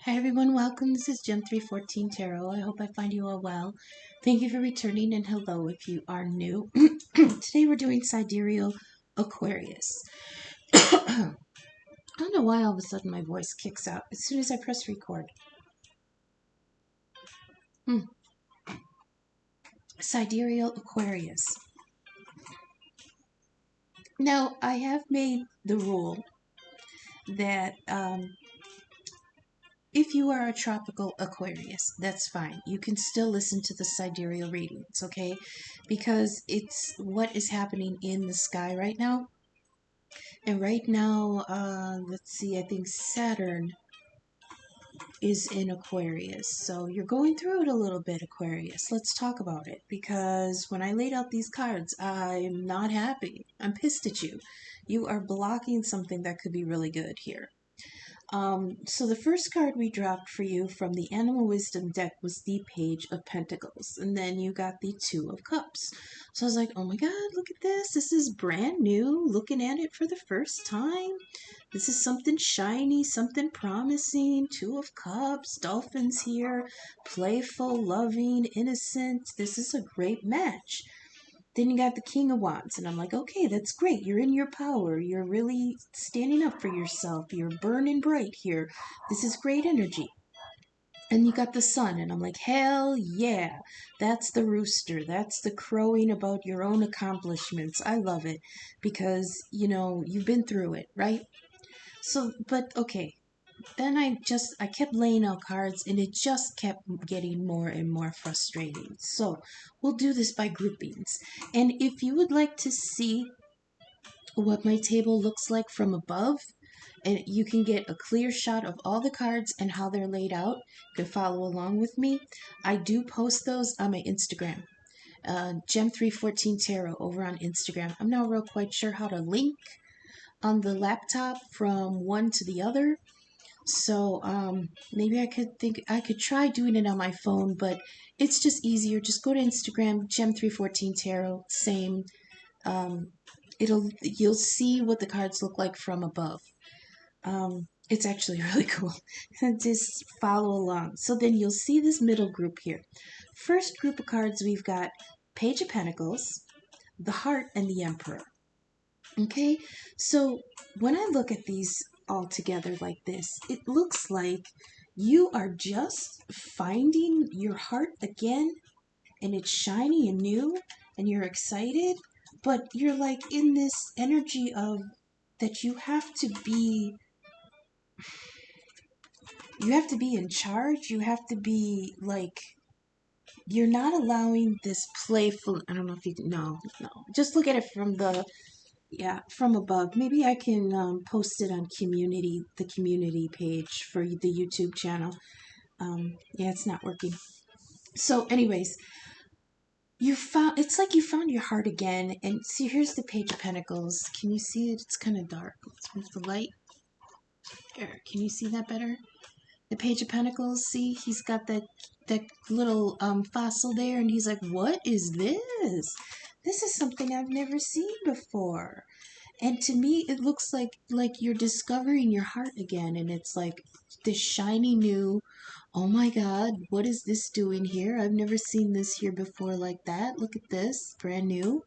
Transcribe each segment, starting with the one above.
Hi everyone, welcome. This is Gem 314 Tarot. I hope I find you all well. Thank you for returning and hello if you are new. Today we're doing Sidereal Aquarius. I don't know why all of a sudden my voice kicks out as soon as I press record. Sidereal Aquarius. Now, I have made the rule that if you are a tropical Aquarius, that's fine. You can still listen to the sidereal readings, okay? Because it's what is happening in the sky right now. And right now, let's see, I think Saturn is in Aquarius. So you're going through it a little bit, Aquarius. Let's talk about it. Because when I laid out these cards, I'm not happy. I'm pissed at you. You are blocking something that could be really good here. So the first card we dropped for you from the Animal Wisdom deck was the Page of Pentacles, and then you got the Two of Cups. So I was like, oh my god, look at this. This is brand new, looking at it for the first time. This is something shiny, something promising. Two of Cups, dolphins here, playful, loving, innocent. This is a great match. Then you got the King of Wands, and I'm like, okay, that's great. You're in your power. You're really standing up for yourself. You're burning bright here. This is great energy. And you got the Sun, and I'm like, hell yeah. That's the rooster. That's the crowing about your own accomplishments. I love it because, you've been through it, right? So, but okay, then I kept laying out cards and it just kept getting more and more frustrating. So we'll do this by groupings. And if you would like to see what my table looks like from above, and you can get a clear shot of all the cards and how they're laid out, you can follow along with me. I do post those on my Instagram. Gem314 Tarot over on Instagram. I'm not real quite sure how to link on the laptop from one to the other. So maybe I could try doing it on my phone, but it's just easier. Just go to Instagram, Gem314 Tarot, same. You'll see what the cards look like from above. It's actually really cool. Just follow along. So then you'll see this middle group here. First group of cards, we've got Page of Pentacles, the Heart, and the Emperor. Okay, so when I look at these all together like this, it looks like you are just finding your heart again, and it's shiny and new, and you're excited, but you're like in this energy of that you have to be in charge. You have to be like, you're not allowing this playful, I don't know if you can, no, just look at it from above. Maybe I can post it on the community page for the YouTube channel. Yeah, it's not working. So anyways, it's like you found your heart again. And see, here's the Page of Pentacles. Can you see it? It's kind of dark. Let's move the light. There, can you see that better? The Page of Pentacles, see, he's got that little fossil there, and he's like, what is this? This is something I've never seen before. And to me, it looks like you're discovering your heart again, and it's like this shiny new, oh my god, what is this doing here? I've never seen this here before like that. Look at this, brand new.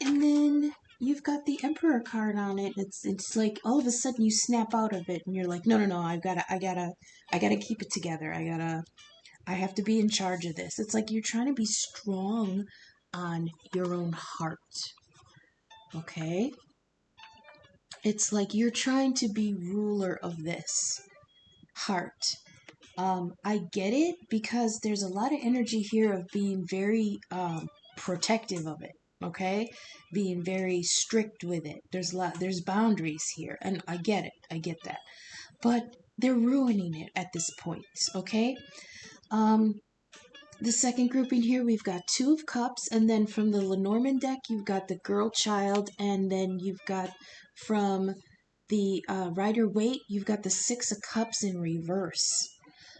And then you've got the Emperor card on it. It's like all of a sudden you snap out of it, and you're like, no, I gotta keep it together. I have to be in charge of this. It's like you're trying to be strong on your own heart. Okay? It's like you're trying to be ruler of this heart. I get it because there's a lot of energy here of being very protective of it. Okay, being very strict with it. There's boundaries here, and I get it. I get that, but they're ruining it at this point. Okay. The second grouping here, we've got Two of Cups, and then from the Lenormand deck, you've got the Girl Child, and then you've got from the Rider-Waite, you've got the Six of Cups in reverse.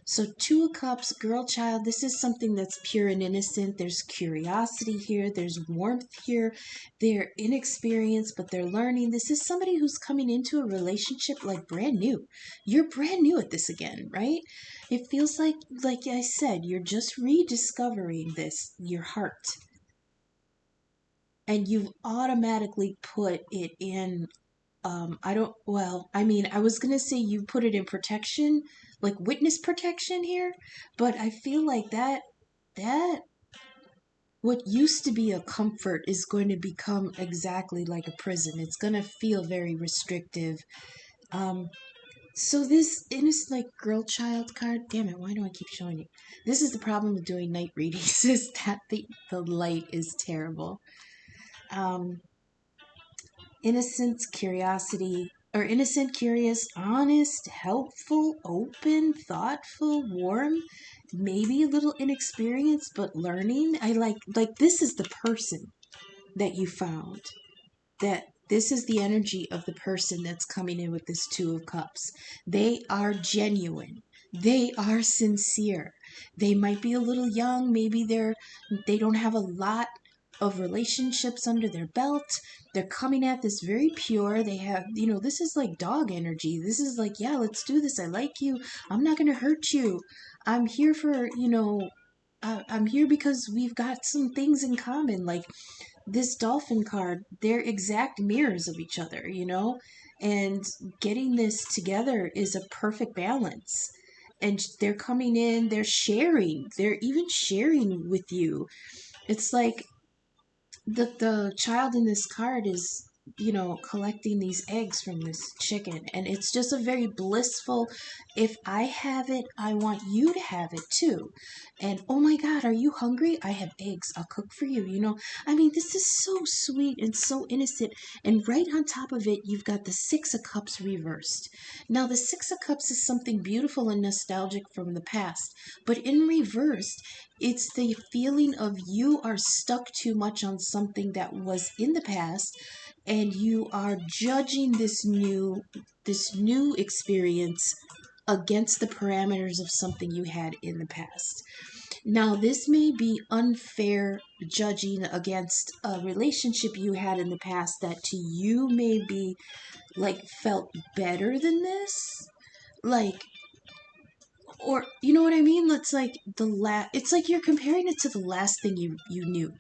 So Two of Cups, girl child, this is something that's pure and innocent. There's curiosity here. There's warmth here. They're inexperienced, but they're learning. This is somebody who's coming into a relationship like brand new. You're brand new at this again, right? It feels like I said, you're just rediscovering this, your heart. And you've automatically put it in I was gonna say you put it in protection, like witness protection here, but I feel like that what used to be a comfort is going to become exactly like a prison. It's gonna feel very restrictive. Um, so this innocent like girl child card, damn it, why do I keep showing it? This is the problem with doing night readings, is that the light is terrible. Um, innocence, curiosity, or innocent, curious, honest, helpful, open, thoughtful, warm, maybe a little inexperienced, but learning. I like this is the person that you found. That this is the energy of the person that's coming in with this Two of Cups. They are genuine. They are sincere. They might be a little young, maybe they don't have a lot of relationships under their belt. They're coming at this very pure. They have, this is like dog energy. This is like, yeah, let's do this. I like you. I'm not going to hurt you. I'm here for, I'm here because we've got some things in common. Like this dolphin card, they're exact mirrors of each other, and getting this together is a perfect balance. And they're coming in, they're even sharing with you. It's like the child in this card is collecting these eggs from this chicken, and it's just a very blissful, if I have it, I want you to have it too. And oh my god, are you hungry? I have eggs, I'll cook for you. I mean, this is so sweet and so innocent. And right on top of it, you've got the Six of Cups reversed. Now the Six of Cups is something beautiful and nostalgic from the past, but in reverse, it's the feeling of you are stuck too much on something that was in the past, and you are judging this new experience against the parameters of something you had in the past. Now, this may be unfair judging against a relationship you had in the past that to you may be like felt better than this. Like, or you know what I mean? It's like you're comparing it to the last thing you knew.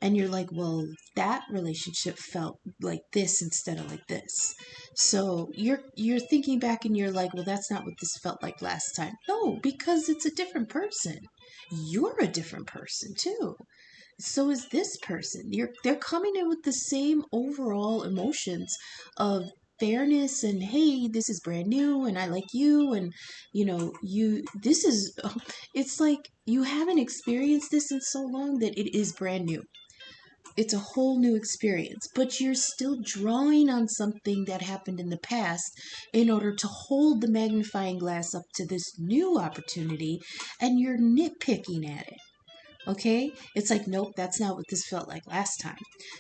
And you're like, well, that relationship felt like this instead of like this. So you're thinking back and you're like, well, that's not what this felt like last time. No, because it's a different person. You're a different person too. So is this person. They're coming in with the same overall emotions of fairness and hey, this is brand new and I like you, and you this is it's like you haven't experienced this in so long that it is brand new. It's a whole new experience, but you're still drawing on something that happened in the past in order to hold the magnifying glass up to this new opportunity, and you're nitpicking at it. Okay? It's like, nope, that's not what this felt like last time.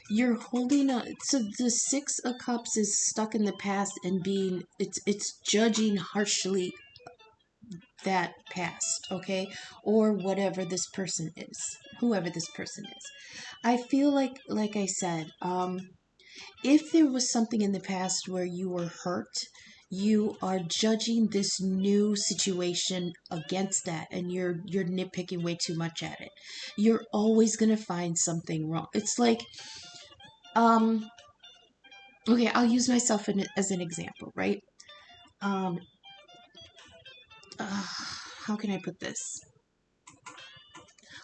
You're holding on. So the Six of Cups is stuck in the past and it's judging harshly that past, okay? Or whatever this person is, whoever this person is. I feel like I said, if there was something in the past where you were hurt, you are judging this new situation against that, and you're nitpicking way too much at it. You're always gonna find something wrong. It's like, um, okay, I'll use myself as an example, right? Um, uh, how can I put this?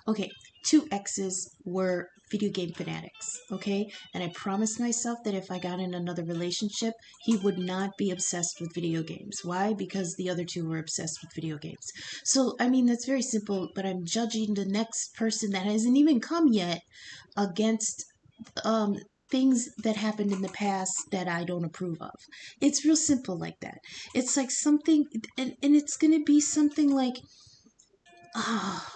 Okay, two exes were video game fanatics, okay? And I promised myself that if I got in another relationship, he would not be obsessed with video games. Why? Because the other two were obsessed with video games. So, I mean, that's very simple, but I'm judging the next person that hasn't even come yet against um things that happened in the past that I don't approve of. It's real simple like that. It's like something, and it's gonna be something like, ah,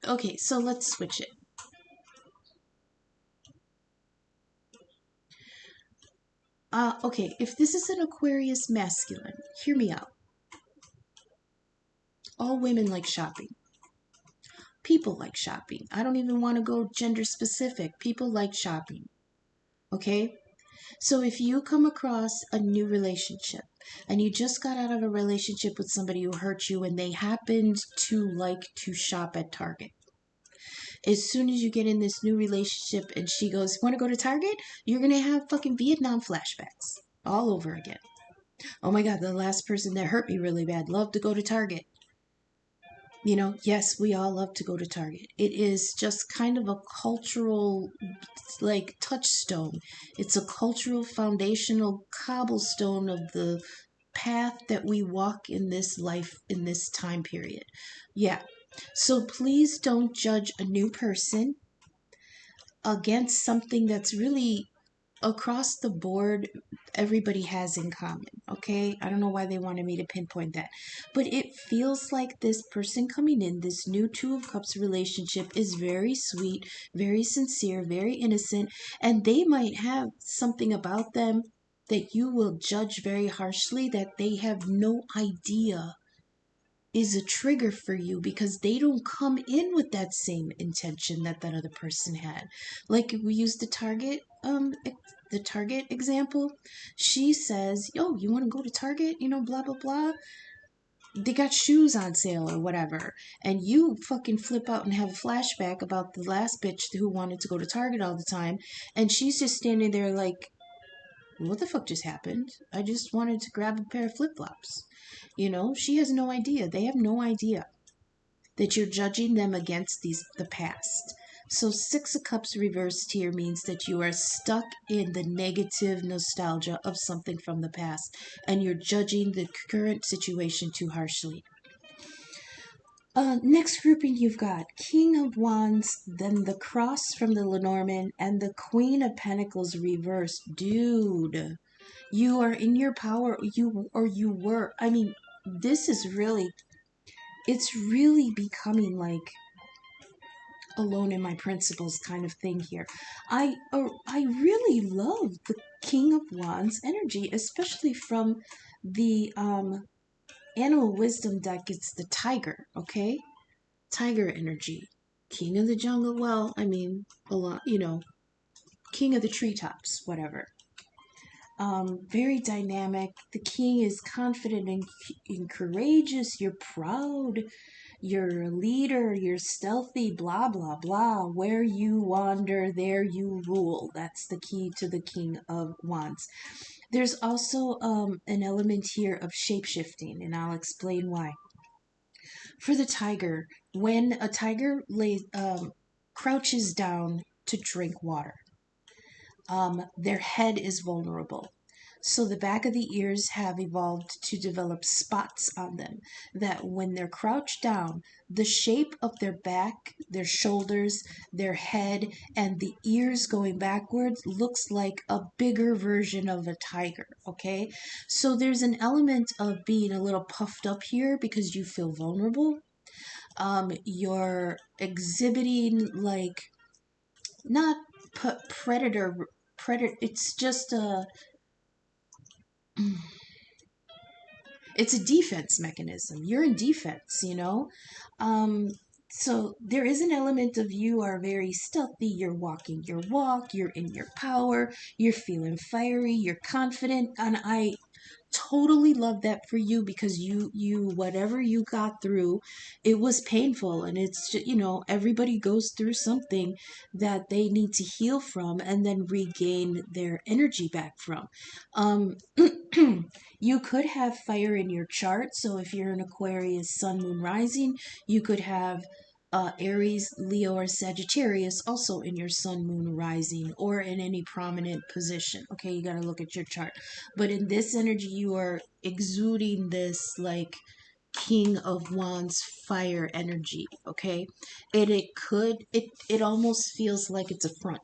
okay, so let's switch it. Okay, if this is an Aquarius masculine, hear me out. All women like shopping. People like shopping. I don't even want to go gender specific. People like shopping. Okay? So if you come across a new relationship and you just got out of a relationship with somebody who hurt you and they happened to like to shop at Target, as soon as you get in this new relationship and she goes, "Want to go to Target?" You're going to have fucking Vietnam flashbacks all over again. Oh my God, the last person that hurt me really bad loved to go to Target. You know, yes, we all love to go to Target. It is just kind of a cultural, like, touchstone. It's a cultural foundational cobblestone of the path that we walk in this life in this time period. Yeah. So please don't judge a new person against something that's really across the board everybody has in common. Okay, I don't know why they wanted me to pinpoint that, but it feels like this person coming in, this new Two of Cups relationship, is very sweet, very sincere, very innocent, and they might have something about them that you will judge very harshly that they have no idea is a trigger for you, because they don't come in with that same intention that that other person had. Like, we use the Target example. She says, "Yo, you want to go to Target, blah blah blah, they got shoes on sale or whatever," and you fucking flip out and have a flashback about the last bitch who wanted to go to Target all the time, and she's just standing there like, "What the fuck just happened? I just wanted to grab a pair of flip-flops." She has no idea. They have no idea that you're judging them against the past. So Six of Cups reversed here means that you are stuck in the negative nostalgia of something from the past, and you're judging the current situation too harshly. Next grouping, you've got King of Wands, then the Cross from the Lenormand, and the Queen of Pentacles reversed. Dude, you are in your power. You were. I mean, this is really, it's really becoming like alone in my principles kind of thing here. I really love the King of Wands energy, especially from the Animal Wisdom deck. It's the Tiger, okay? Tiger energy. King of the Jungle, well, I mean, a lot, King of the Treetops, whatever. Very dynamic. The king is confident and courageous. You're proud. You're a leader. You're stealthy. Blah, blah, blah. Where you wander, there you rule. That's the key to the King of Wands. There's also an element here of shapeshifting, and I'll explain why. For the tiger, when a tiger crouches down to drink water, their head is vulnerable. So the back of the ears have evolved to develop spots on them that when they're crouched down, the shape of their back, their shoulders, their head, and the ears going backwards looks like a bigger version of a tiger, okay? So there's an element of being a little puffed up here because you feel vulnerable. You're exhibiting like not predator, it's just it's a defense mechanism. You're in defense. um so there is an element of you are very stealthy. You're walking your walk, you're in your power, you're feeling fiery, you're confident, and I totally love that for you, because you whatever you got through, it was painful, and it's just, everybody goes through something that they need to heal from and then regain their energy back from. um you could have fire in your chart, so if you're an Aquarius sun moon rising, you could have Aries, Leo, or Sagittarius also in your sun, moon, rising, or in any prominent position. Okay, you got to look at your chart. But in this energy, you are exuding this like King of Wands fire energy. Okay, and it almost feels like it's a front,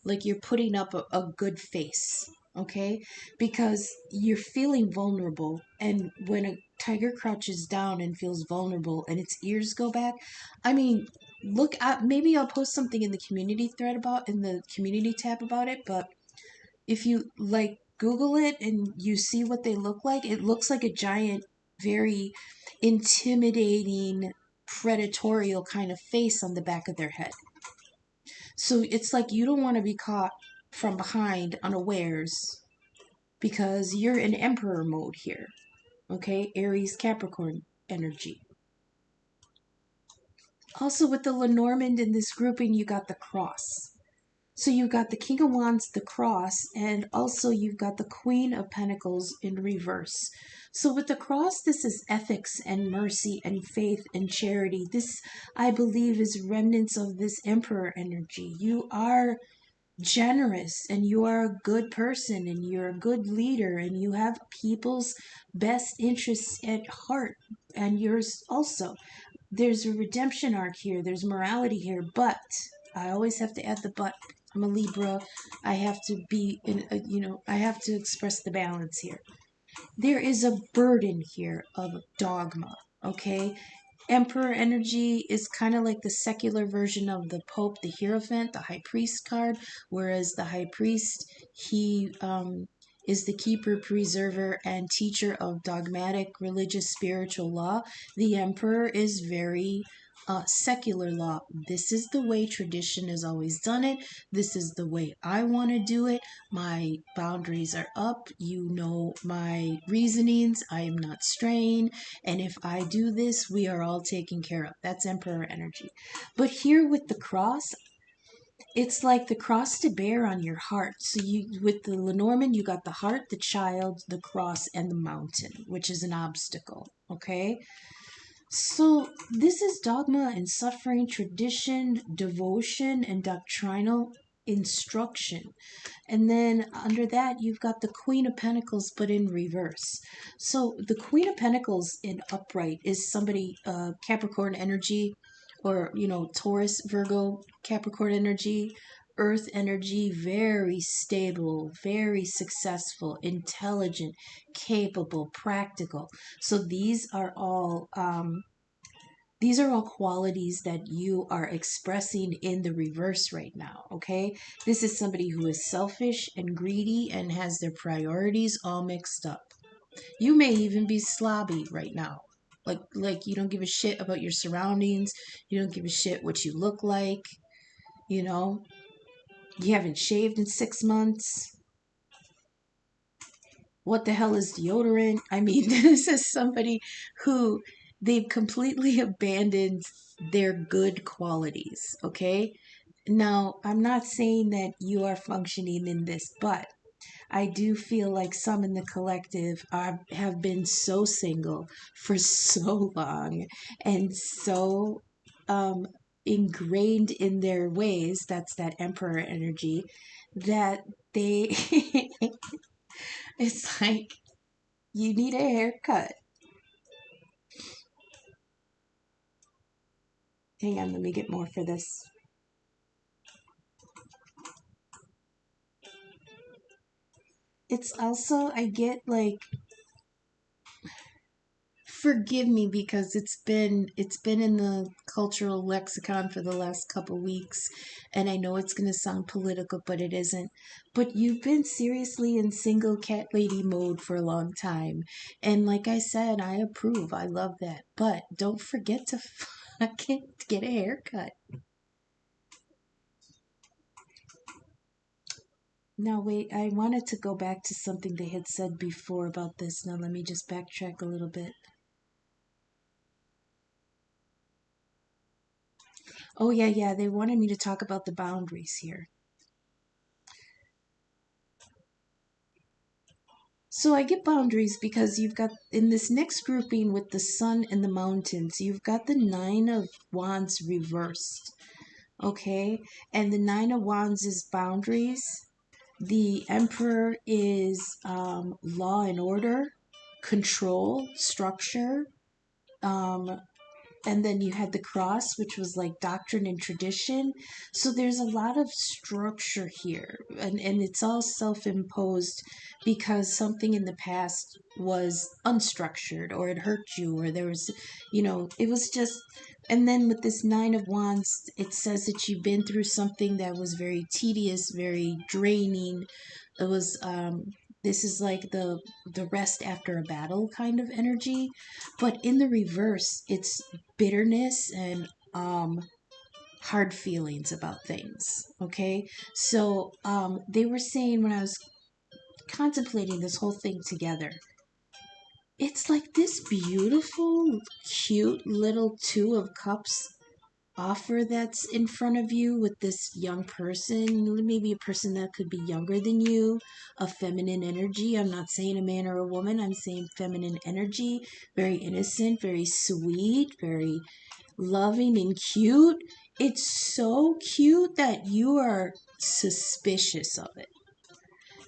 like you're putting up a good face. Okay, because you're feeling vulnerable, and when a tiger crouches down and feels vulnerable and its ears go back, I mean, look at, maybe I'll post something in the community thread about, in the community tab about it, but if you like Google it and you see what they look like, it looks like a giant very intimidating, predatorial kind of face on the back of their head. So it's like you don't want to be caught from behind unawares because you're in emperor mode here. Okay, Aries Capricorn energy. Also, with the Lenormand in this grouping, you got the cross. So you got the King of Wands, the cross, and also you've got the Queen of Pentacles in reverse. So with the cross, this is ethics and mercy and faith and charity. This, I believe, is remnants of this Emperor energy. You are generous and you are a good person and you're a good leader and you have people's best interests at heart and yours also. There's a redemption arc here, there's morality here, but I always have to add the but. I'm a Libra. I have to be in a, I have to express the balance here. There is a burden here of dogma, okay? Emperor energy is kind of like the secular version of the Pope, the Hierophant, the High Priest card, whereas the High Priest, he is the keeper, preserver, and teacher of dogmatic religious spiritual law. The Emperor is very secular law. This is the way tradition has always done it. This is the way I want to do it. My boundaries are up. You know my reasonings. I am not straying. And if I do this, we are all taken care of. That's Emperor energy. But here with the cross, it's like the cross to bear on your heart. So you, with the Lenormand, you got the heart, the child, the cross, and the mountain, which is an obstacle. Okay? So this is dogma and suffering, tradition, devotion, and doctrinal instruction. And then under that, you've got the Queen of Pentacles, but in reverse. So the Queen of Pentacles in upright is somebody, Capricorn energy, or, Taurus, Virgo, Capricorn energy, Earth energy, very stable, very successful, intelligent, capable, practical. So these are all qualities that you are expressing in the reverse right now, okay? This is somebody who is selfish and greedy and has their priorities all mixed up. You may even be slobby right now. Like you don't give a shit about your surroundings. You don't give a shit what you look like, you know? You haven't shaved in 6 months. What the hell is deodorant? I mean, this is somebody who they've completely abandoned their good qualities, okay? Now, I'm not saying that you are functioning in this, but I do feel like some in the collective have been so single for so long and so ingrained in their ways, that's that emperor energy, that they, it's like, you need a haircut. Hang on, let me get more for this. It's also, I get like, forgive me because it's been in the cultural lexicon for the last couple weeks, and I know it's going to sound political, but it isn't. But you've been seriously in single cat lady mode for a long time, and like I said, I approve. I love that, but don't forget to fucking get a haircut. Now wait, I wanted to go back to something they had said before about this. Now let me just backtrack a little bit. Oh, yeah, yeah. They wanted me to talk about the boundaries here. So I get boundaries because you've got, in this next grouping with the sun and the mountains, you've got the Nine of Wands reversed. Okay? And the Nine of Wands is boundaries. The Emperor is law and order, control, structure. Um, and then you had the cross, which was like doctrine and tradition. So there's a lot of structure here, and it's all self-imposed because something in the past was unstructured, or it hurt you, or there was, it was just. And then with this Nine of Wands, it says that you've been through something that was very tedious, very draining. It was This is like the rest after a battle kind of energy, but in the reverse, it's bitterness and hard feelings about things. Okay, so they were saying when I was contemplating this whole thing together, it's like this beautiful, cute little Two of Cups offer that's in front of you with this young person, maybe a person that could be younger than you, a feminine energy. I'm not saying a man or a woman, I'm saying feminine energy, very innocent, very sweet, very loving and cute. It's so cute that you are suspicious of it.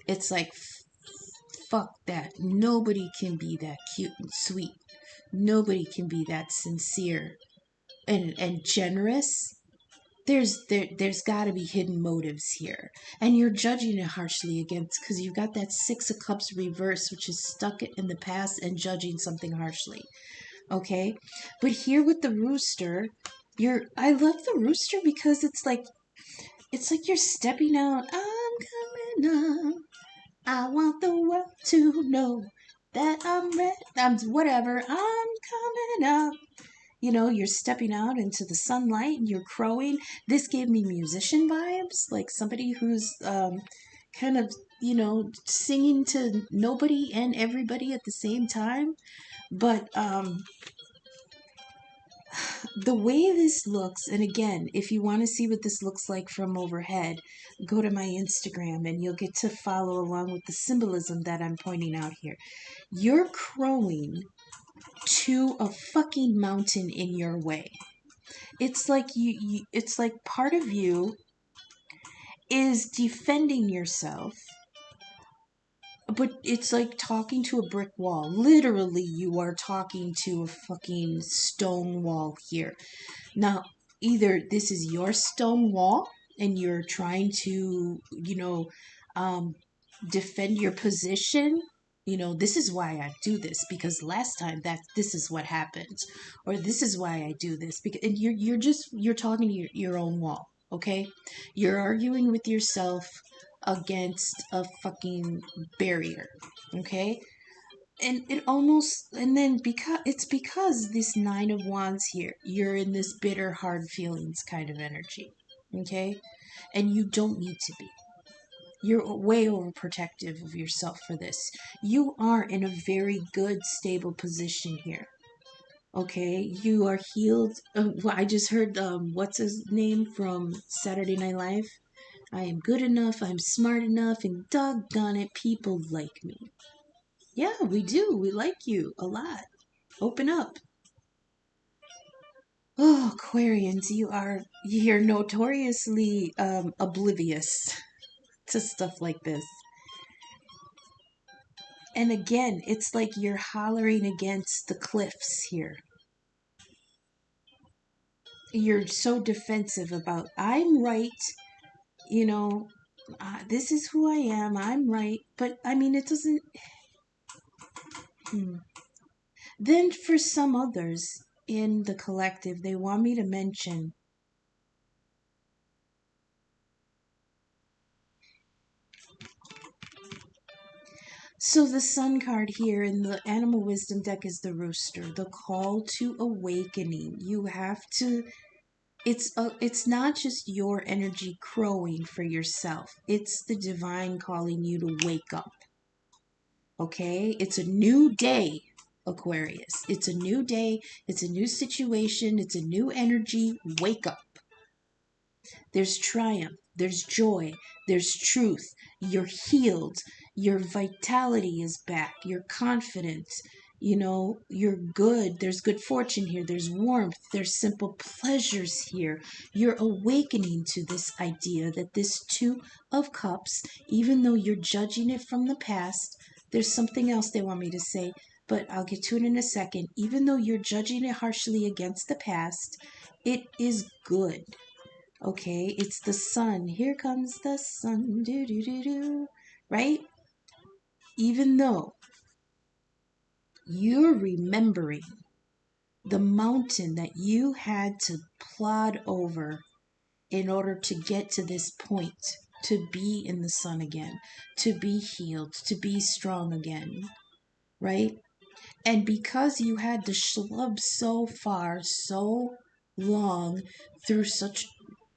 It's like, fuck that. Nobody can be that cute and sweet. Nobody can be that sincere and generous. There's got to be hidden motives here, and you're judging it harshly against because you've got that Six of Cups reverse, which is stuck in the past and judging something harshly. Okay, but here with the rooster, I love the rooster because it's like you're stepping out. I'm coming up. I want the world to know that I'm ready. I'm whatever. I'm coming up. You're stepping out into the sunlight and you're crowing. This gave me musician vibes, like somebody who's kind of, singing to nobody and everybody at the same time. But the way this looks, and again, if you want to see what this looks like from overhead, go to my Instagram and you'll get to follow along with the symbolism that I'm pointing out here. You're crowing to a fucking mountain in your way. It's like it's like part of you is defending yourself, but it's like talking to a brick wall. Literally, you are talking to a fucking stone wall here. Now, either this is your stone wall and you're trying to, um, defend your position. This is why I do this because last time that this is what happened, or this is why I do this because and you're talking to your own wall. Okay, you're arguing with yourself against a fucking barrier. Okay, and it almost and then because this Nine of Wands here, you're in this bitter hard feelings kind of energy. Okay, and you don't need to be. You're way overprotective of yourself for this. You are in a very good stable position here. Okay, you are healed. Well, I just heard what's his name from Saturday Night Live. I am good enough, I'm smart enough, and doggone it, people like me. Yeah, we do. We like you a lot. Open up. Oh, Aquarians, you're notoriously oblivious to stuff like this. And again, it's like you're hollering against the cliffs here. You're so defensive about, I'm right, you know, this is who I am, I'm right. But I mean, it doesn't. Hmm. Then for some others in the collective, they want me to mention. So the sun card here in the animal wisdom deck is the rooster, the call to awakening. You have to it's not just your energy crowing for yourself. It's the divine calling you to wake up. Okay? It's a new day, Aquarius. It's a new day, it's a new situation, it's a new energy. Wake up. There's triumph, there's joy, there's truth. You're healed. Your vitality is back. You're confident. You're good. There's good fortune here. There's warmth. There's simple pleasures here. You're awakening to this idea that this Two of Cups, even though you're judging it from the past, there's something else they want me to say, but I'll get to it in a second. Even though you're judging it harshly against the past, it is good. Okay, it's the sun. Here comes the sun. Do do do do. Right? Even though you're remembering the mountain that you had to plod over in order to get to this point. to be in the sun again, to be healed, to be strong again, right? And because you had to schlub so far, so long, through such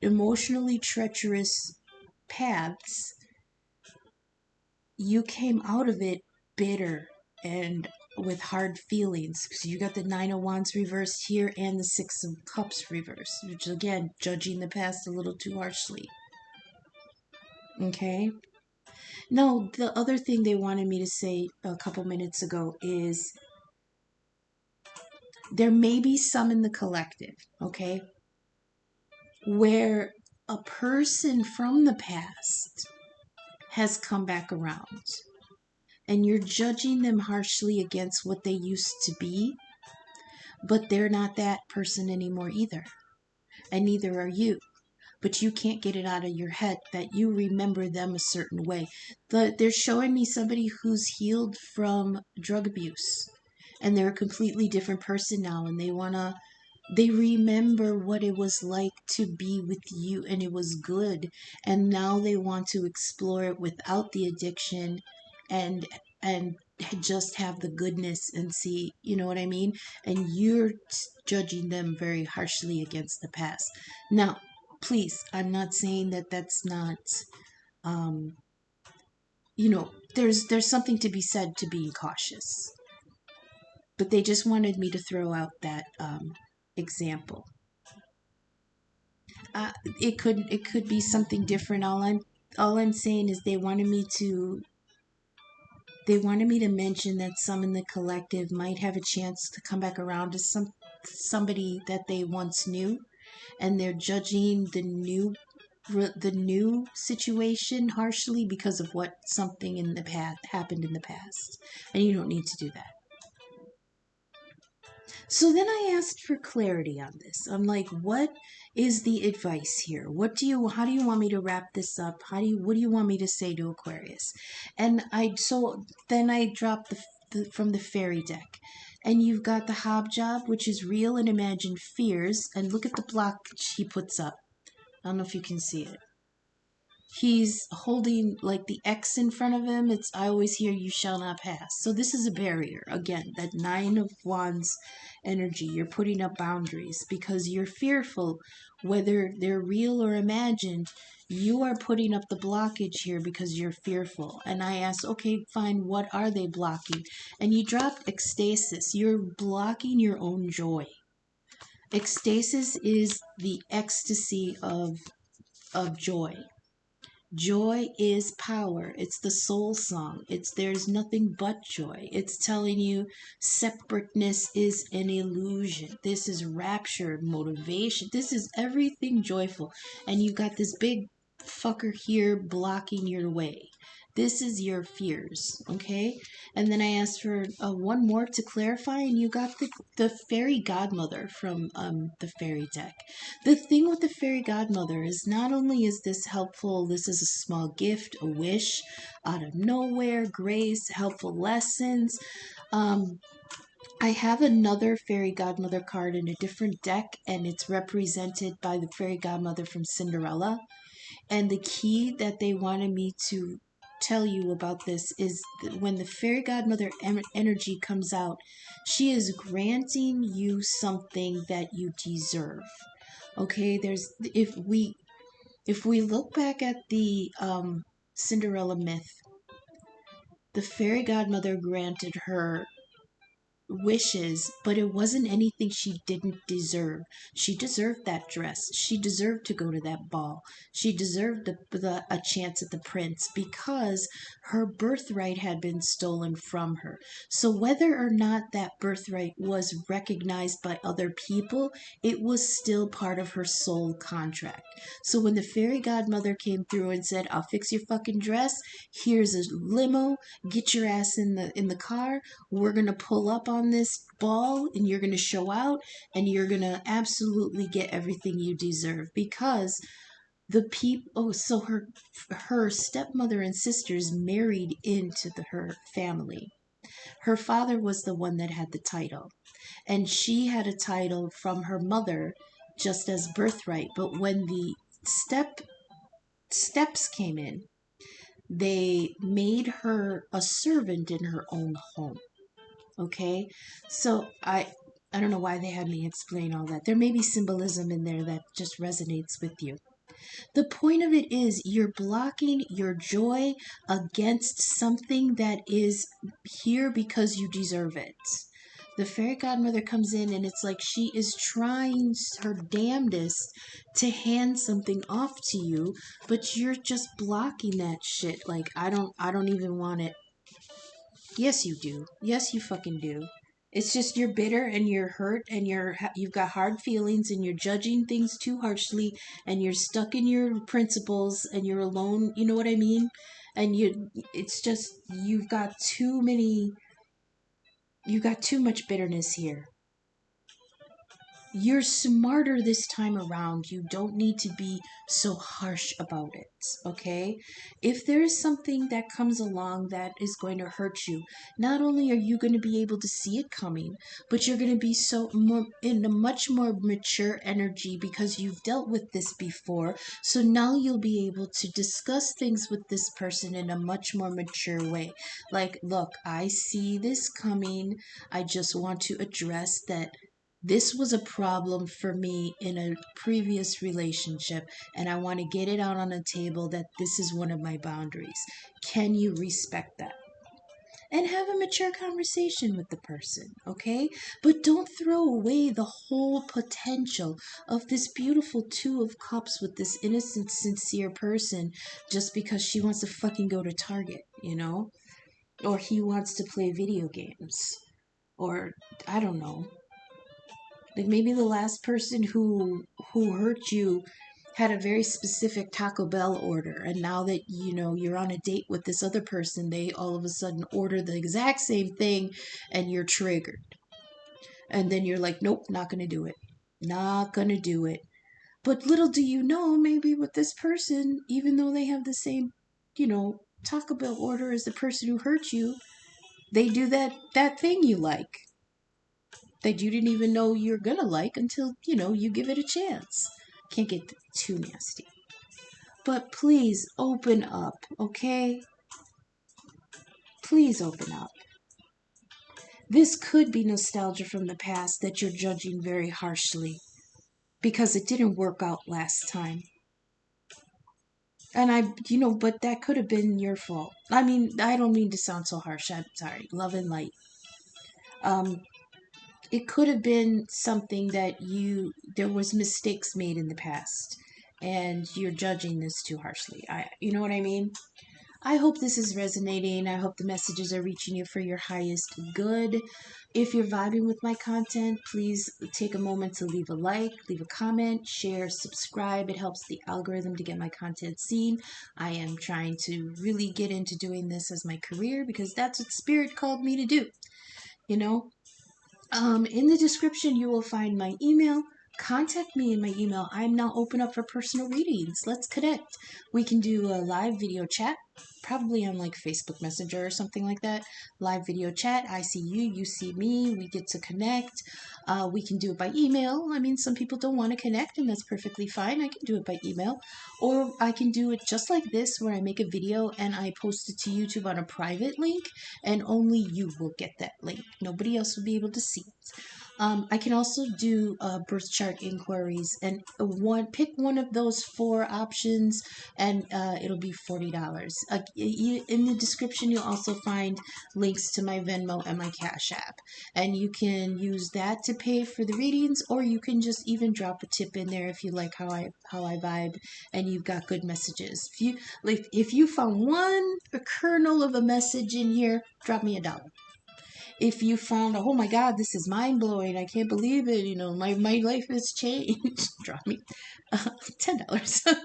emotionally treacherous paths, you came out of it bitter and with hard feelings. So you got the Nine of Wands reversed here and the Six of Cups reversed, which again, judging the past a little too harshly. Okay? Now, the other thing they wanted me to say a couple minutes ago is there may be some in the collective, okay, where a person from the past has come back around and you're judging them harshly against what they used to be, but they're not that person anymore either, and neither are you. But you can't get it out of your head that you remember them a certain way. They're showing me somebody who's healed from drug abuse, and they're a completely different person now, and they remember what it was like to be with you, and it was good, and now they want to explore it without the addiction, and just have the goodness and see, you know what I mean? And you're judging them very harshly against the past. Now, please, I'm not saying that that's not, um, there's something to be said to being cautious. But they just wanted me to throw out that example. It could be something different. All I'm saying is they wanted me to mention that some in the collective might have a chance to come back around to somebody that they once knew, and they're judging the new situation harshly because of what something in the past happened in the past, and you don't need to do that. So then I asked for clarity on this. I'm like, what is the advice here? How do you want me to wrap this up? What do you want me to say to Aquarius? And then I dropped from the fairy deck. And you've got the Hobjob, which is real and imagined fears. And look at the block he puts up. I don't know if you can see it. He's holding like the X in front of him. I always hear you shall not pass. So this is a barrier. Again, that Nine of Wands energy. You're putting up boundaries because you're fearful, whether they're real or imagined. You are putting up the blockage here because you're fearful. And I asked, okay, fine, what are they blocking? And you dropped ecstasis. You're blocking your own joy. Ecstasis is the ecstasy of joy. Joy is power. It's the soul song. There's nothing but joy. It's telling you separateness is an illusion. This is rapture, motivation. This is everything joyful. And you've got this big fucker here blocking your way. This is your fears, okay? And then I asked for one more to clarify, and you got the fairy godmother from the fairy deck. The thing with the fairy godmother is not only is this helpful, this is a small gift, a wish out of nowhere, grace, helpful lessons. I have another fairy godmother card in a different deck, and it's represented by the fairy godmother from Cinderella. And the key that they wanted me to tell you about this is that when the fairy godmother energy comes out, she is granting you something that you deserve. Okay, if we look back at the Cinderella myth, the fairy godmother granted her wishes, but it wasn't anything she didn't deserve. She deserved that dress. She deserved to go to that ball. She deserved a chance at the prince because her birthright had been stolen from her. So whether or not that birthright was recognized by other people, it was still part of her soul contract. So when the fairy godmother came through and said, "I'll fix your fucking dress. Here's a limo. Get your ass in the car. We're going to pull up on this ball and you're going to show out and you're going to absolutely get everything you deserve," because so her stepmother and sisters married into her family. Her father was the one that had the title, and she had a title from her mother just as birthright. But when the steps came in, they made her a servant in her own home. Okay? So I don't know why they had me explain all that. There may be symbolism in there that just resonates with you. The point of it is you're blocking your joy against something that is here because you deserve it. The fairy godmother comes in and it's like she is trying her damnedest to hand something off to you, but you're just blocking that shit. Like I don't even want it. Yes, you do. Yes, you fucking do. It's just you're bitter and you're hurt and you've got hard feelings and you're judging things too harshly and you're stuck in your principles and you're alone. You know what I mean? And it's just you've got too much bitterness here. You're smarter this time around. You don't need to be so harsh about it, okay? If there is something that comes along that is going to hurt you, not only are you going to be able to see it coming, but you're going to be in a much more mature energy because you've dealt with this before. So now you'll be able to discuss things with this person in a much more mature way. Like, look, I see this coming. I just want to address that this was a problem for me in a previous relationship, and I want to get it out on the table that this is one of my boundaries. Can you respect that? And have a mature conversation with the person, okay? But don't throw away the whole potential of this beautiful Two of Cups with this innocent, sincere person just because she wants to fucking go to Target, you know? Or he wants to play video games. Or, I don't know. Like maybe the last person who hurt you had a very specific Taco Bell order, and now that you know you're on a date with this other person, they all of a sudden order the exact same thing and you're triggered. And then you're like, "Nope, not going to do it. Not going to do it." But little do you know, maybe with this person, even though they have the same, Taco Bell order as the person who hurt you, they do that thing you like that you didn't even know you're gonna like until, you give it a chance. Can't get too nasty. But please open up, okay? Please open up. This could be nostalgia from the past that you're judging very harshly because it didn't work out last time. And but that could have been your fault. I mean, I don't mean to sound so harsh. I'm sorry. Love and light. It could have been something that there was mistakes made in the past and you're judging this too harshly. You know what I mean? I hope this is resonating. I hope the messages are reaching you for your highest good. If you're vibing with my content, please take a moment to leave a like, leave a comment, share, subscribe. It helps the algorithm to get my content seen. I am trying to really get into doing this as my career because that's what Spirit called me to do. In the description, you will find my email. Contact me in my email. I'm now open up for personal readings. Let's connect. We can do a live video chat, probably on like Facebook Messenger or something like that. Live video chat. I see you, you see me. We get to connect. We can do it by email. I mean, some people don't want to connect, and that's perfectly fine. I can do it by email. Or I can do it just like this, where I make a video and I post it to YouTube on a private link, and only you will get that link. Nobody else will be able to see it. I can also do birth chart inquiries, and pick one of those 4 options, and it'll be $40. In the description, you'll also find links to my Venmo and my Cash App, and you can use that to pay for the readings, or you can just even drop a tip in there if you like how I vibe and you've got good messages. If you found a kernel of a message in here, drop me $1. If you found, oh my God, this is mind blowing, I can't believe it, my life has changed, drop me $10.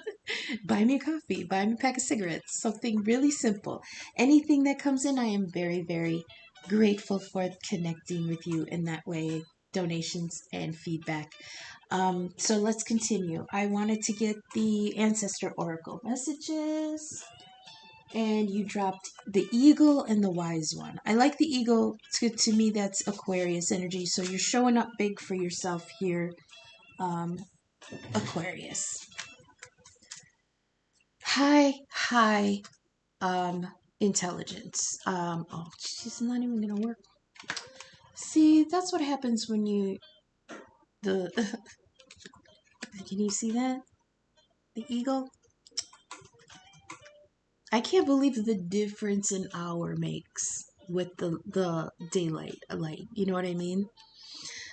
Buy me a coffee, buy me a pack of cigarettes, something really simple. Anything that comes in, I am very, very grateful for connecting with you in that way, donations and feedback. So let's continue. I wanted to get the Ancestor Oracle messages. And you dropped the Eagle and the Wise One. I like the Eagle. To me, that's Aquarius energy. So you're showing up big for yourself here, Aquarius. high um intelligence. Oh, she's not even gonna work. See, that's what happens when you the can you see that? The eagle? I can't believe the difference an hour makes with the daylight light. You know what I mean?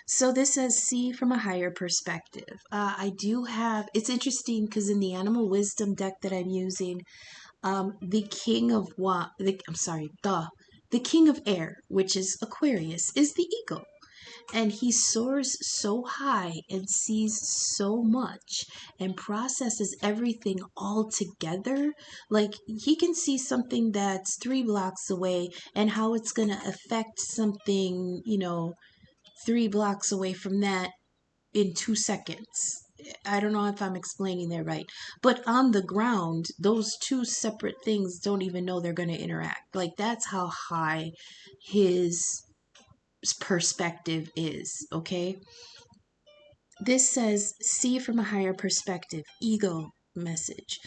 So this says see from a higher perspective. I do have. It's interesting because in the animal wisdom deck that I'm using, the king of what? I'm sorry, the king of air, which is Aquarius, is the eagle. And he soars so high and sees so much and processes everything all together. Like he can see something that's 3 blocks away and how it's going to affect something, 3 blocks away from that in 2 seconds. I don't know if I'm explaining that right. But on the ground, those two separate things don't even know they're going to interact. Like that's how high his perspective is, okay? This says see from a higher perspective, ego message.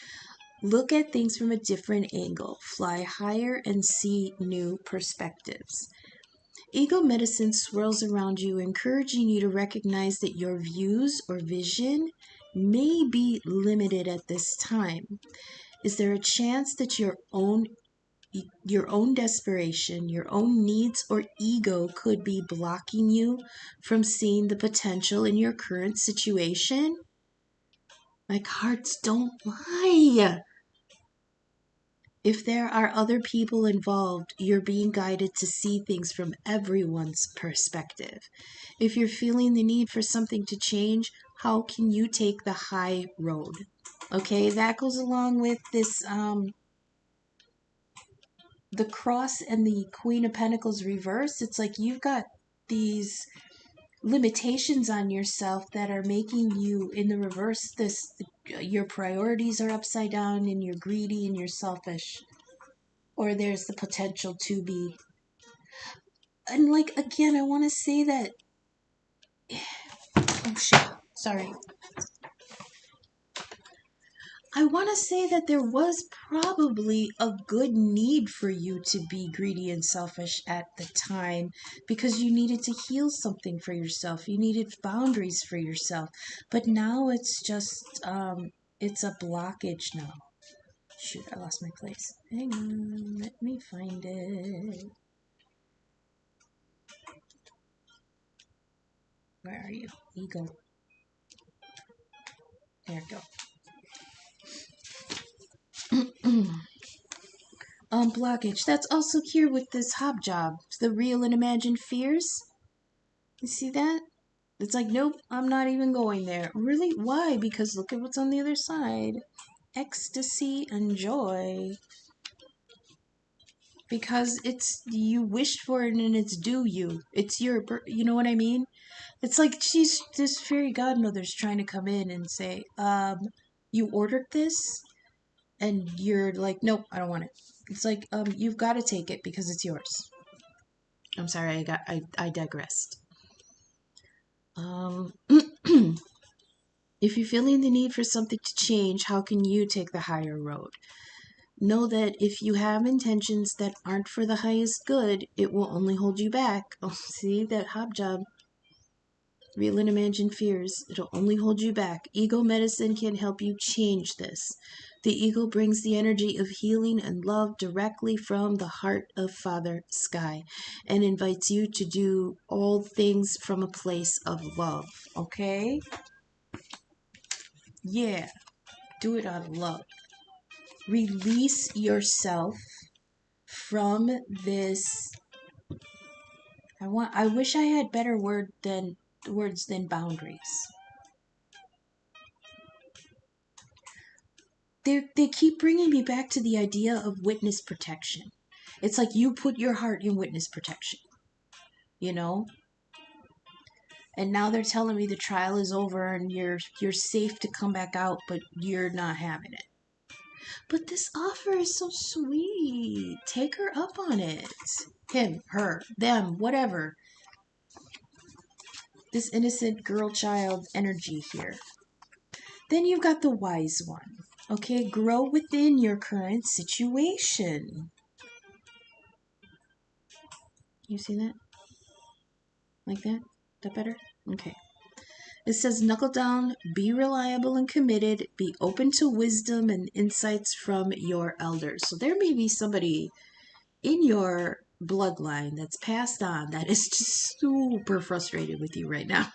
Look at things from a different angle, fly higher and see new perspectives. Ego medicine swirls around you, encouraging you to recognize that your views or vision may be limited at this time. Is there a chance that your own desperation, your own needs or ego could be blocking you from seeing the potential in your current situation? My cards don't lie. If there are other people involved, you're being guided to see things from everyone's perspective. If you're feeling the need for something to change, how can you take the high road? Okay, that goes along with this the cross and the Queen of Pentacles reverse. It's like you've got these limitations on yourself that are making you in the reverse your priorities are upside down and you're greedy and you're selfish, or there's the potential to be. And like again, I want to say that oh shit, sorry. I want to say that there was probably a good need for you to be greedy and selfish at the time because you needed to heal something for yourself. You needed boundaries for yourself. But now it's just, it's a blockage now. Shoot, I lost my place. Hang on, let me find it. Where are you? Ego. There we go. Blockage. That's also here with this hobjob. The real and imagined fears. You see that? It's like, nope, I'm not even going there. Really? Why? Because look at what's on the other side. Ecstasy and joy. Because it's, you wished for it and it's due you. It's your, you know what I mean? It's like this fairy godmother's trying to come in and say, you ordered this? And you're like, nope, I don't want it. It's like, you've got to take it because it's yours. I'm sorry, I digressed. If you're feeling the need for something to change, how can you take the higher road? Know that if you have intentions that aren't for the highest good, it will only hold you back. Oh, see that hobjob? Real and imagined fears. It'll only hold you back. Ego medicine can help you change this. The ego brings the energy of healing and love directly from the heart of Father Sky and invites you to do all things from a place of love. Okay? Yeah. Do it out of love. Release yourself from this. I wish I had better words than boundaries. They keep bringing me back to the idea of witness protection. It's like you put your heart in witness protection, you know? And now they're telling me the trial is over and you're safe to come back out, but you're not having it. But this offer is so sweet. Take her up on it. Him, her, them, whatever. This innocent girl child energy here. Then you've got the wise one. Okay, grow within your current situation. You see that? Like that? That better? Okay. It says knuckle down, be reliable and committed, be open to wisdom and insights from your elders. So there may be somebody in your bloodline that's passed on that is just super frustrated with you right now.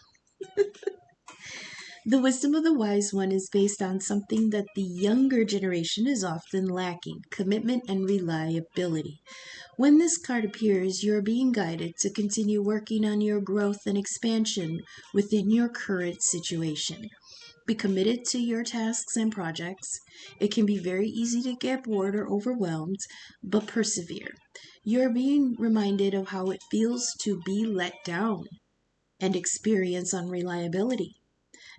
The wisdom of the wise one is based on something that the younger generation is often lacking: commitment and reliability. When this card appears, you're being guided to continue working on your growth and expansion within your current situation. Be committed to your tasks and projects. It can be very easy to get bored or overwhelmed, but persevere. You're being reminded of how it feels to be let down and experience unreliability.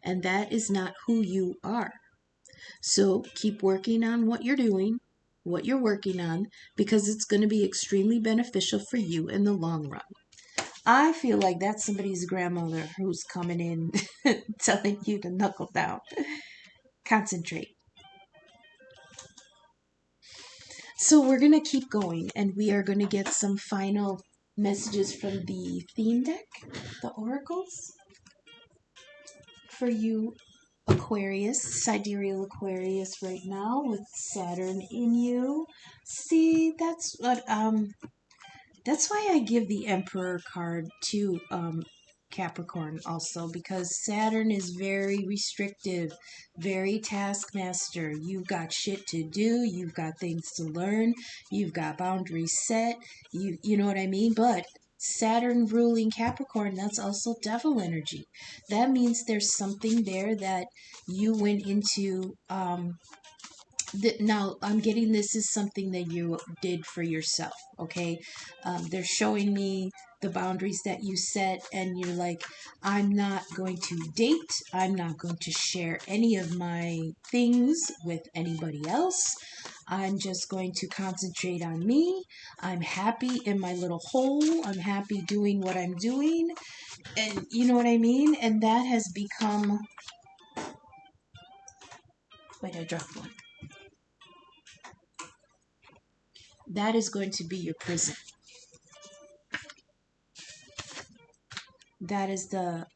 And that is not who you are. So keep working on what you're doing, what you're working on, because it's going to be extremely beneficial for you in the long run. I feel like that's somebody's grandmother who's coming in telling you to knuckle down. Concentrate. So we're going to keep going, and we are going to get some final messages from the theme deck, the oracles, for you Aquarius, sidereal Aquarius right now with Saturn in you. See, that's why I give the Emperor card to Capricorn also, because Saturn is very restrictive, very taskmaster. You've got shit to do, you've got things to learn, you've got boundaries set, you know what I mean? But Saturn ruling Capricorn, that's also devil energy. That means there's something there that you went into now I'm getting this is something that you did for yourself. Okay, they're showing me the boundaries that you set, and you're like, I'm not going to date, I'm not going to share any of my things with anybody else, I'm just going to concentrate on me, I'm happy in my little hole, I'm happy doing what I'm doing, and you know what I mean. And that has become, wait, I dropped one. That is going to be your prison. That is the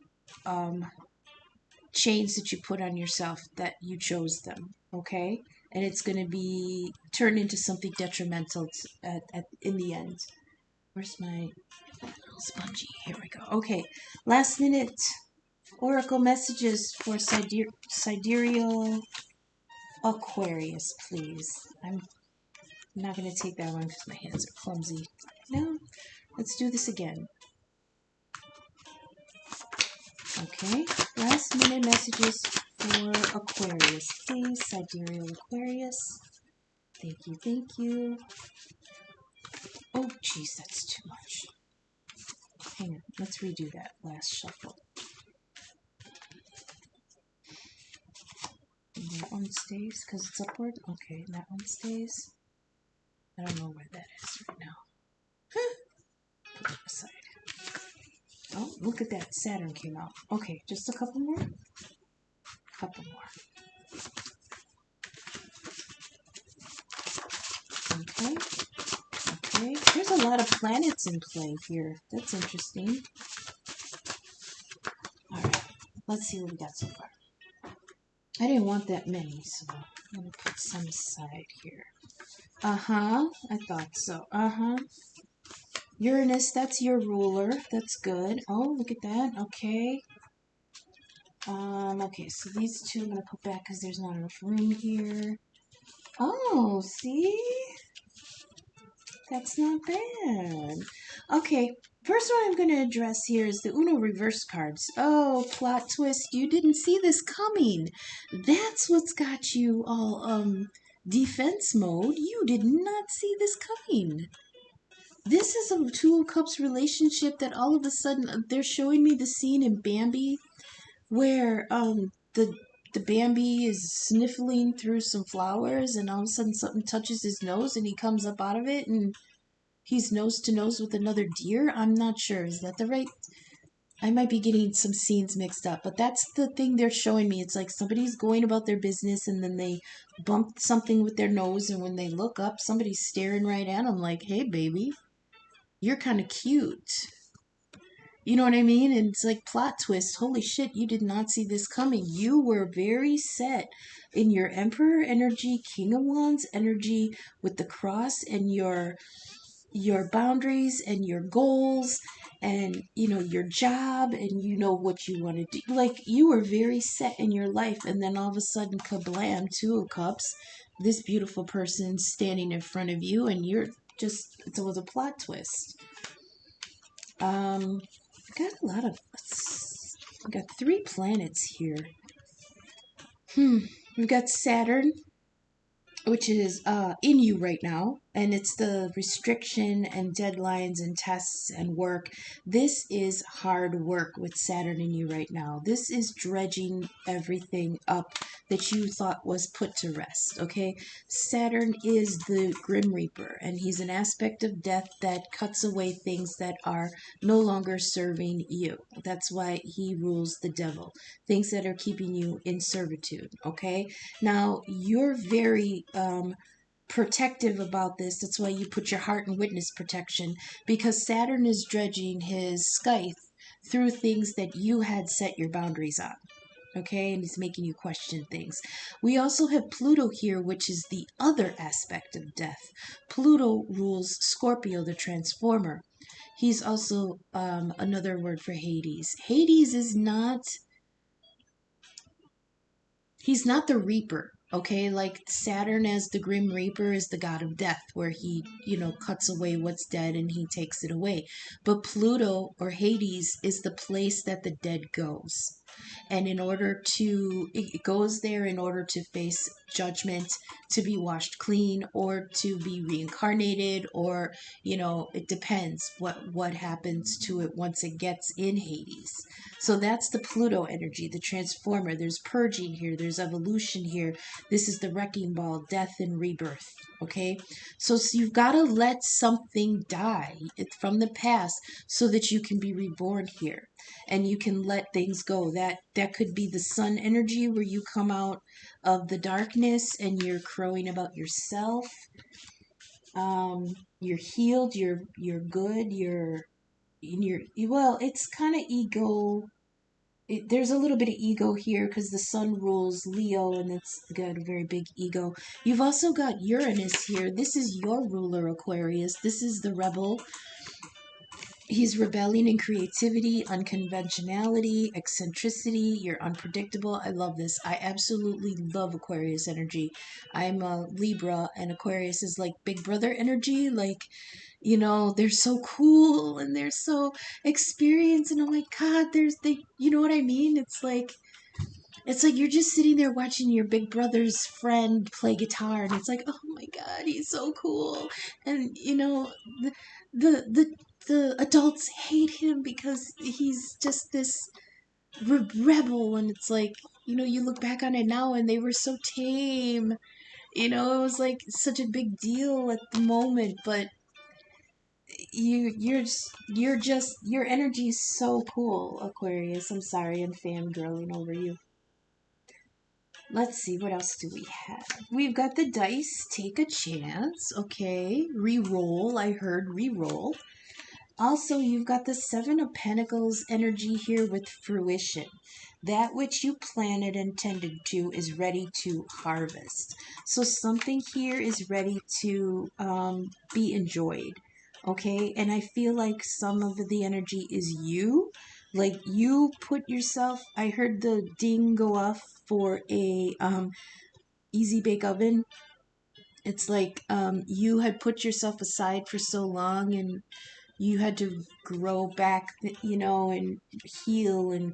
chains that you put on yourself, that you chose them, okay? And it's going to be turned into something detrimental in the end. Where's my spongy? Here we go. Okay, last minute oracle messages for sidereal Aquarius, please. I'm not going to take that one because my hands are clumsy. No, let's do this again. Okay, last minute messages for Aquarius, please. Sidereal Aquarius. Thank you, thank you. Oh, geez, that's too much. Hang on, let's redo that last shuffle. And that one stays because it's upward. Okay, and that one stays. I don't know where that is right now. Put it aside. Oh, look at that. Saturn came out. Okay, just a couple more. Couple more. Okay. Okay. There's a lot of planets in play here. That's interesting. Alright. Let's see what we got so far. I didn't want that many, so I'm going to put some aside here. Uh-huh. I thought so. Uh-huh. Uranus, that's your ruler. That's good. Oh, look at that. Okay. Okay, so these two I'm going to put back because there's not enough room here. Oh, see? That's not bad. Okay, first one I'm going to address here is the Uno reverse cards. Oh, plot twist, you didn't see this coming. That's what's got you all, defense mode. You did not see this coming. This is a Two of Cups relationship that all of a sudden, they're showing me the scene in Bambi where the Bambi is sniffling through some flowers, and all of a sudden something touches his nose and he comes up out of it and he's nose to nose with another deer. I'm not sure. Is that the right? I might be getting some scenes mixed up, but that's the thing they're showing me. It's like somebody's going about their business and then they bump something with their nose, and when they look up, somebody's staring right at them like, hey, baby, you're kind of cute. You know what I mean? And it's like plot twist. Holy shit, you did not see this coming. You were very set in your Emperor energy, King of Wands energy with the cross, and your boundaries and your goals, and your job, and what you want to do. Like, you were very set in your life, and then all of a sudden, kablam, Two of Cups, this beautiful person standing in front of you, and you're just, it was a plot twist. I got a lot of, I got 3 planets here. We've got Saturn, which is in you right now, and it's the restriction and deadlines and tests and work. This is hard work with Saturn in you right now. This is dredging everything up that you thought was put to rest, okay? Saturn is the Grim Reaper, and he's an aspect of death that cuts away things that are no longer serving you. That's why he rules the devil, things that are keeping you in servitude, okay? Now, you're very protective about this. That's why you put your heart in witness protection, because Saturn is dredging his scythe through things that you had set your boundaries on. Okay, and he's making you question things. We also have Pluto here, which is the other aspect of death. Pluto rules Scorpio, the transformer. He's also another word for Hades. Hades is not, he's not the Reaper, okay? Like Saturn as the Grim Reaper is the god of death, where he, cuts away what's dead and he takes it away. But Pluto, or Hades, is the place that the dead goes. And it goes there in order to face judgment, to be washed clean, or to be reincarnated, or, it depends what happens to it once it gets in Hades. So that's the Pluto energy, the transformer. There's purging here, there's evolution here. This is the wrecking ball, death and rebirth. Okay, so you've got to let something die from the past so that you can be reborn here, and you can let things go. That could be the sun energy, where you come out of the darkness and you're crowing about yourself. You're healed. You're good. Well, it's kind of ego. There's a little bit of ego here because the sun rules Leo, and it's got a very big ego. You've also got Uranus here. This is your ruler, Aquarius. This is the rebel. He's rebelling in creativity, unconventionality, eccentricity. You're unpredictable. I love this. I absolutely love Aquarius energy. I'm a Libra, and Aquarius is like big brother energy. Like, they're so cool and they're so experienced, and oh my god, you know what I mean? It's like you're just sitting there watching your big brother's friend play guitar, and it's like, oh my god, he's so cool. And the adults hate him because he's just this rebel, and it's like, you look back on it now and they were so tame. It was like such a big deal at the moment, but your energy is so cool, Aquarius. I'm sorry, I'm fangirling over you. Let's see, what else do we have? We've got the dice. Take a chance. Okay. Reroll. I heard reroll. Also, you've got the Seven of Pentacles energy here with fruition. That which you planted and tended to is ready to harvest. So something here is ready to be enjoyed. Okay. And I feel like some of the energy is you. Like you put yourself, I heard the ding go off for a easy bake oven. It's like you had put yourself aside for so long, and you had to grow back, and heal and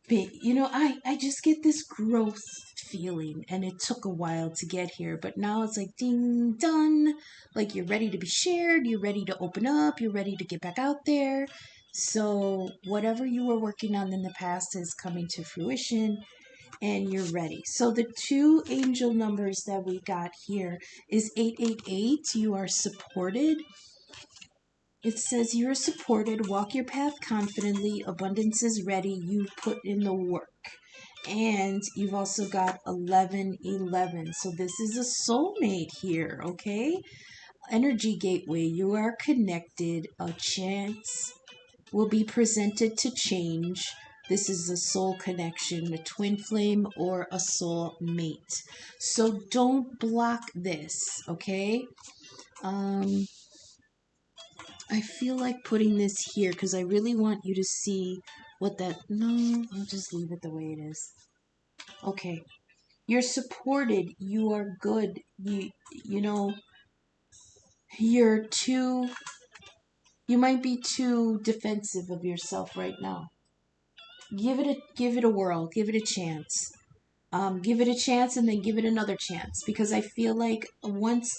be, I just get this growth feeling, and it took a while to get here, but now it's like ding done, like you're ready to be shared, you're ready to open up, you're ready to get back out there. So whatever you were working on in the past is coming to fruition, and you're ready. So the 2 angel numbers that we got here is 888. You are supported. It says you're supported, walk your path confidently, abundance is ready, you put in the work. And you've also got 1111. So this is a soulmate here, okay? Energy gateway, you are connected, a chance will be presented to change. This is a soul connection, a twin flame, or a soul mate. So don't block this, okay? I feel like putting this here because I really want you to see what that. No, I'll just leave it the way it is. Okay. You're supported. You are good. You know, you're too. You might be too defensive of yourself right now. Give it a whirl. Give it a chance. Give it a chance and then give it another chance because I feel like once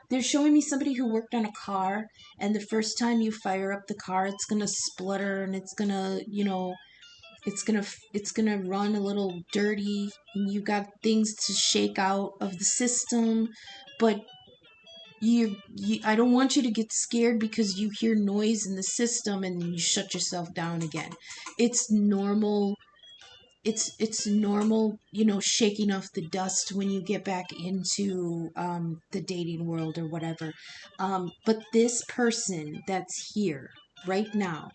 they're showing me somebody who worked on a car and the first time you fire up the car it's gonna splutter and it's gonna it's gonna run a little dirty and you got things to shake out of the system, but you I don't want you to get scared because you hear noise in the system and then you shut yourself down again. It's normal. It's normal, shaking off the dust when you get back into the dating world or whatever. But this person that's here right now,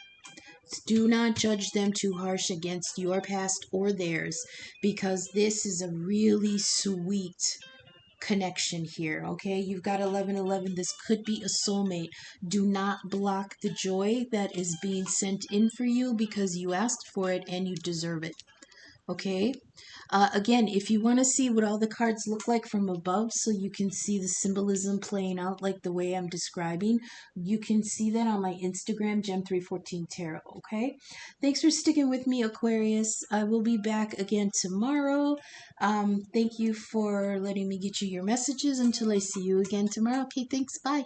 do not judge them too harsh against your past or theirs because this is a really sweet connection here. Okay, you've got 1111. This could be a soulmate. Do not block the joy that is being sent in for you because you asked for it and you deserve it. Okay. Again, if you want to see what all the cards look like from above so you can see the symbolism playing out like the way I'm describing, you can see that on my Instagram, Gem314 Tarot. Okay. Thanks for sticking with me, Aquarius. I will be back again tomorrow. Thank you for letting me get you your messages until I see you again tomorrow. Okay, thanks. Bye.